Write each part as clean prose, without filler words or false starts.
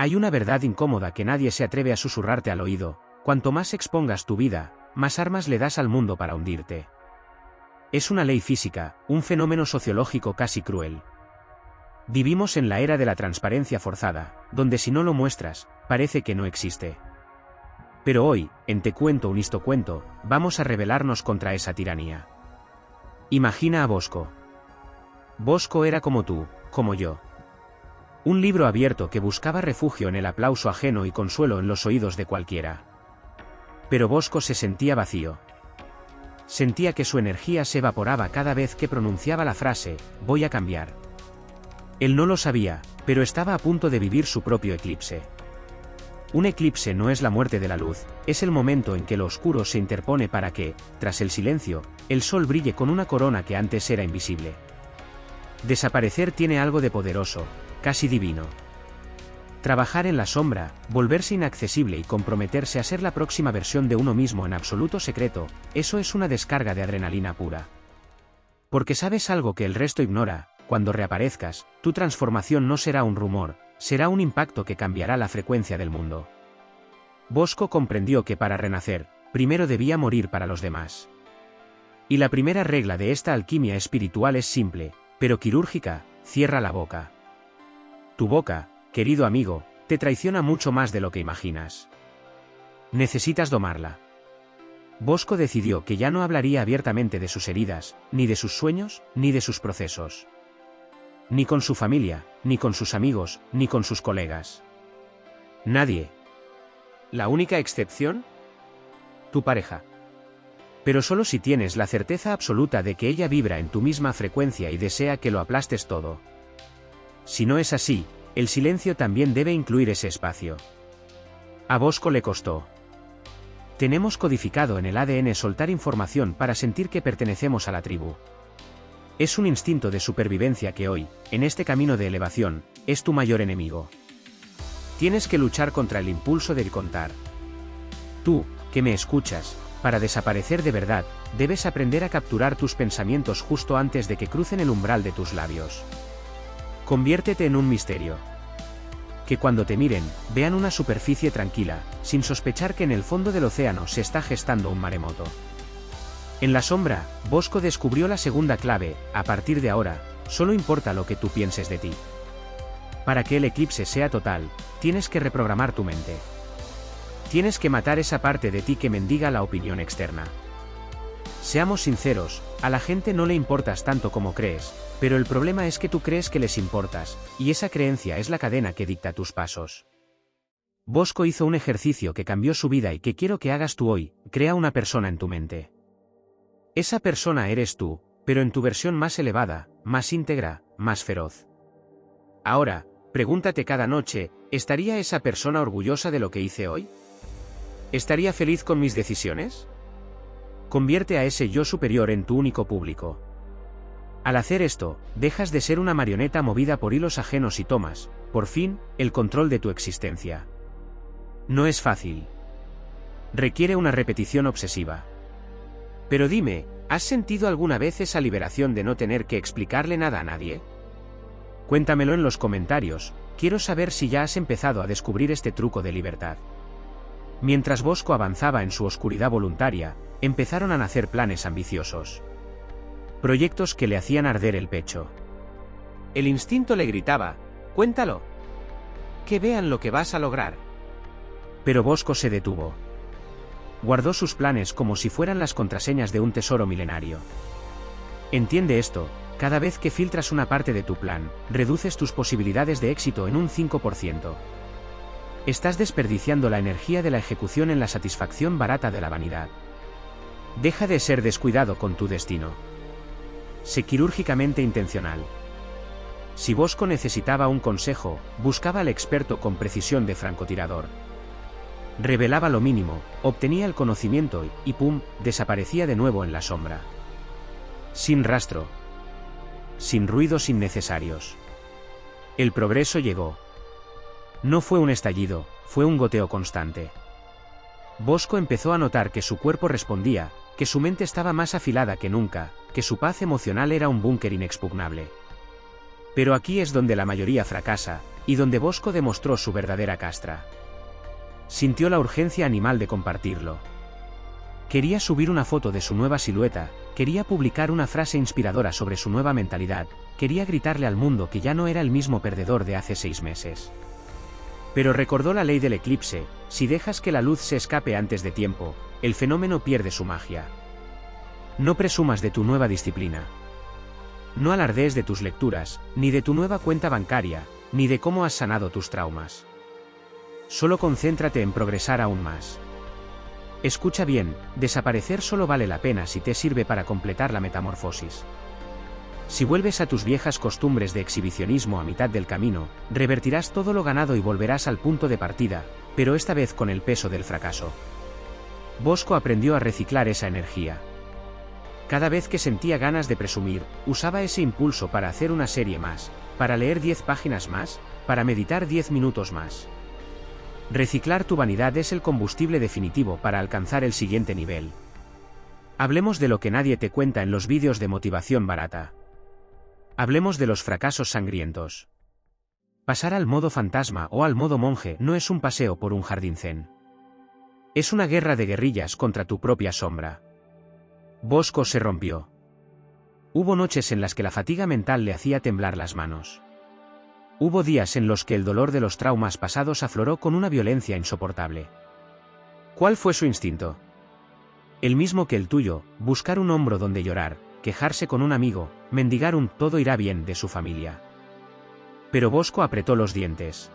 Hay una verdad incómoda que nadie se atreve a susurrarte al oído: cuanto más expongas tu vida, más armas le das al mundo para hundirte. Es una ley física, un fenómeno sociológico casi cruel. Vivimos en la era de la transparencia forzada, donde si no lo muestras, parece que no existe. Pero hoy, en Te cuento un histocuento, vamos a rebelarnos contra esa tiranía. Imagina a Bosco. Bosco era como tú, como yo. Un libro abierto que buscaba refugio en el aplauso ajeno y consuelo en los oídos de cualquiera. Pero Bosco se sentía vacío. Sentía que su energía se evaporaba cada vez que pronunciaba la frase: voy a cambiar. Él no lo sabía, pero estaba a punto de vivir su propio eclipse. Un eclipse no es la muerte de la luz, es el momento en que lo oscuro se interpone para que, tras el silencio, el sol brille con una corona que antes era invisible. Desaparecer tiene algo de poderoso, casi divino. Trabajar en la sombra, volverse inaccesible y comprometerse a ser la próxima versión de uno mismo en absoluto secreto, eso es una descarga de adrenalina pura. Porque sabes algo que el resto ignora: cuando reaparezcas, tu transformación no será un rumor, será un impacto que cambiará la frecuencia del mundo. Bosco comprendió que para renacer, primero debía morir para los demás. Y la primera regla de esta alquimia espiritual es simple, pero quirúrgica: cierra la boca. Tu boca, querido amigo, te traiciona mucho más de lo que imaginas. Necesitas domarla. Bosco decidió que ya no hablaría abiertamente de sus heridas, ni de sus sueños, ni de sus procesos. Ni con su familia, ni con sus amigos, ni con sus colegas. Nadie. ¿La única excepción? Tu pareja. Pero solo si tienes la certeza absoluta de que ella vibra en tu misma frecuencia y desea que lo aplastes todo. Si no es así, el silencio también debe incluir ese espacio. A Bosco le costó. Tenemos codificado en el ADN soltar información para sentir que pertenecemos a la tribu. Es un instinto de supervivencia que hoy, en este camino de elevación, es tu mayor enemigo. Tienes que luchar contra el impulso de contar. Tú, que me escuchas, para desaparecer de verdad, debes aprender a capturar tus pensamientos justo antes de que crucen el umbral de tus labios. Conviértete en un misterio. Que cuando te miren, vean una superficie tranquila, sin sospechar que en el fondo del océano se está gestando un maremoto. En la sombra, Bosco descubrió la segunda clave: a partir de ahora, solo importa lo que tú pienses de ti. Para que el eclipse sea total, tienes que reprogramar tu mente. Tienes que matar esa parte de ti que mendiga la opinión externa. Seamos sinceros, a la gente no le importas tanto como crees, pero el problema es que tú crees que les importas, y esa creencia es la cadena que dicta tus pasos. Bosco hizo un ejercicio que cambió su vida y que quiero que hagas tú hoy: crea una persona en tu mente. Esa persona eres tú, pero en tu versión más elevada, más íntegra, más feroz. Ahora, pregúntate cada noche: ¿estaría esa persona orgullosa de lo que hice hoy? ¿Estaría feliz con mis decisiones? Convierte a ese yo superior en tu único público. Al hacer esto, dejas de ser una marioneta movida por hilos ajenos y tomas, por fin, el control de tu existencia. No es fácil. Requiere una repetición obsesiva. Pero dime, ¿has sentido alguna vez esa liberación de no tener que explicarle nada a nadie? Cuéntamelo en los comentarios, quiero saber si ya has empezado a descubrir este truco de libertad. Mientras Bosco avanzaba en su oscuridad voluntaria, empezaron a nacer planes ambiciosos. Proyectos que le hacían arder el pecho. El instinto le gritaba: cuéntalo. Que vean lo que vas a lograr. Pero Bosco se detuvo. Guardó sus planes como si fueran las contraseñas de un tesoro milenario. Entiende esto: cada vez que filtras una parte de tu plan, reduces tus posibilidades de éxito en un 5%. Estás desperdiciando la energía de la ejecución en la satisfacción barata de la vanidad. Deja de ser descuidado con tu destino. Sé quirúrgicamente intencional. Si Bosco necesitaba un consejo, buscaba al experto con precisión de francotirador. Revelaba lo mínimo, obtenía el conocimiento y ¡pum!, desaparecía de nuevo en la sombra. Sin rastro. Sin ruidos innecesarios. El progreso llegó. No fue un estallido, fue un goteo constante. Bosco empezó a notar que su cuerpo respondía, que su mente estaba más afilada que nunca, que su paz emocional era un búnker inexpugnable. Pero aquí es donde la mayoría fracasa: y donde Bosco demostró su verdadera castra. Sintió la urgencia animal de compartirlo. Quería subir una foto de su nueva silueta, quería publicar una frase inspiradora sobre su nueva mentalidad, quería gritarle al mundo que ya no era el mismo perdedor de hace 6 meses. Pero recordó la ley del eclipse: si dejas que la luz se escape antes de tiempo, el fenómeno pierde su magia. No presumas de tu nueva disciplina. No alardees de tus lecturas, ni de tu nueva cuenta bancaria, ni de cómo has sanado tus traumas. Solo concéntrate en progresar aún más. Escucha bien, desaparecer solo vale la pena si te sirve para completar la metamorfosis. Si vuelves a tus viejas costumbres de exhibicionismo a mitad del camino, revertirás todo lo ganado y volverás al punto de partida, pero esta vez con el peso del fracaso. Bosco aprendió a reciclar esa energía. Cada vez que sentía ganas de presumir, usaba ese impulso para hacer una serie más, para leer 10 páginas más, para meditar 10 minutos más. Reciclar tu vanidad es el combustible definitivo para alcanzar el siguiente nivel. Hablemos de lo que nadie te cuenta en los vídeos de motivación barata. Hablemos de los fracasos sangrientos. Pasar al modo fantasma o al modo monje no es un paseo por un jardín zen. Es una guerra de guerrillas contra tu propia sombra. Bosco se rompió. Hubo noches en las que la fatiga mental le hacía temblar las manos. Hubo días en los que el dolor de los traumas pasados afloró con una violencia insoportable. ¿Cuál fue su instinto? El mismo que el tuyo: buscar un hombro donde llorar, quejarse con un amigo, mendigar un "todo irá bien" de su familia. Pero Bosco apretó los dientes.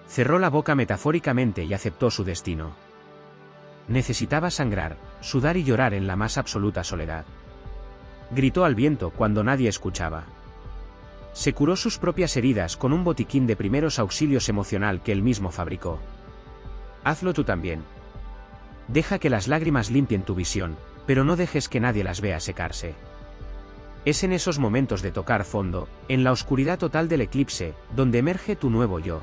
Cerró la boca metafóricamente y aceptó su destino. Necesitaba sangrar, sudar y llorar en la más absoluta soledad. Gritó al viento cuando nadie escuchaba. Se curó sus propias heridas con un botiquín de primeros auxilios emocional que él mismo fabricó. Hazlo tú también. Deja que las lágrimas limpien tu visión, pero no dejes que nadie las vea secarse. Es en esos momentos de tocar fondo, en la oscuridad total del eclipse, donde emerge tu nuevo yo.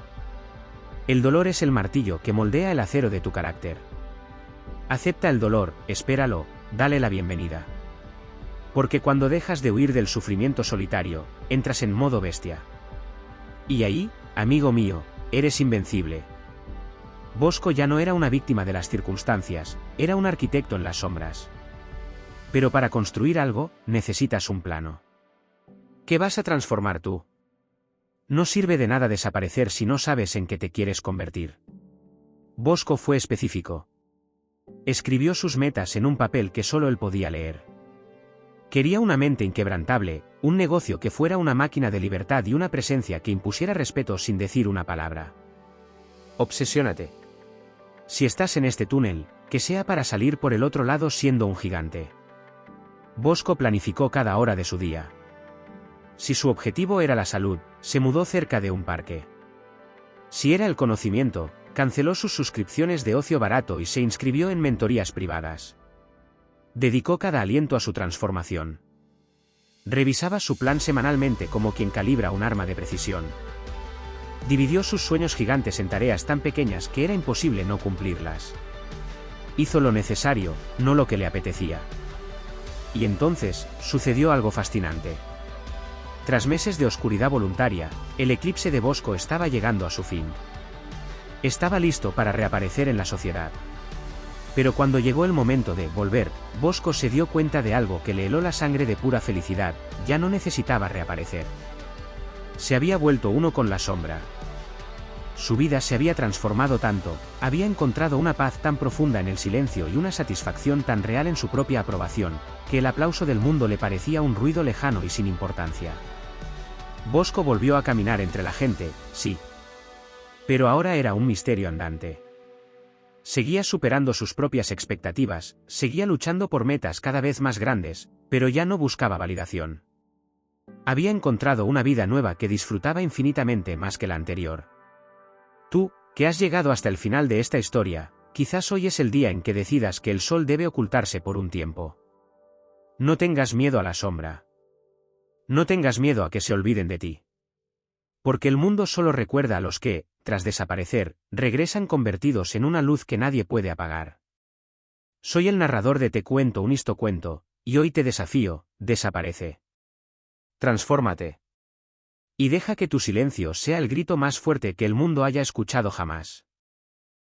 El dolor es el martillo que moldea el acero de tu carácter. Acepta el dolor, espéralo, dale la bienvenida. Porque cuando dejas de huir del sufrimiento solitario, entras en modo bestia. Y ahí, amigo mío, eres invencible. Bosco ya no era una víctima de las circunstancias, era un arquitecto en las sombras. Pero para construir algo, necesitas un plano. ¿Qué vas a transformar tú? No sirve de nada desaparecer si no sabes en qué te quieres convertir. Bosco fue específico. Escribió sus metas en un papel que solo él podía leer. Quería una mente inquebrantable, un negocio que fuera una máquina de libertad y una presencia que impusiera respeto sin decir una palabra. Obsesiónate. Si estás en este túnel, que sea para salir por el otro lado siendo un gigante. Bosco planificó cada hora de su día. Si su objetivo era la salud, se mudó cerca de un parque. Si era el conocimiento, canceló sus suscripciones de ocio barato y se inscribió en mentorías privadas. Dedicó cada aliento a su transformación. Revisaba su plan semanalmente como quien calibra un arma de precisión. Dividió sus sueños gigantes en tareas tan pequeñas que era imposible no cumplirlas. Hizo lo necesario, no lo que le apetecía. Y entonces, sucedió algo fascinante. Tras meses de oscuridad voluntaria, el eclipse de Bosco estaba llegando a su fin. Estaba listo para reaparecer en la sociedad. Pero cuando llegó el momento de volver, Bosco se dio cuenta de algo que le heló la sangre de pura felicidad: ya no necesitaba reaparecer. Se había vuelto uno con la sombra. Su vida se había transformado tanto, había encontrado una paz tan profunda en el silencio y una satisfacción tan real en su propia aprobación, que el aplauso del mundo le parecía un ruido lejano y sin importancia. Bosco volvió a caminar entre la gente, sí. Pero ahora era un misterio andante. Seguía superando sus propias expectativas, seguía luchando por metas cada vez más grandes, pero ya no buscaba validación. Había encontrado una vida nueva que disfrutaba infinitamente más que la anterior. Tú, que has llegado hasta el final de esta historia, quizás hoy es el día en que decidas que el sol debe ocultarse por un tiempo. No tengas miedo a la sombra. No tengas miedo a que se olviden de ti. Porque el mundo solo recuerda a los que, tras desaparecer, regresan convertidos en una luz que nadie puede apagar. Soy el narrador de Te cuento un histocuento, y hoy te desafío: desaparece. Transfórmate. Y deja que tu silencio sea el grito más fuerte que el mundo haya escuchado jamás.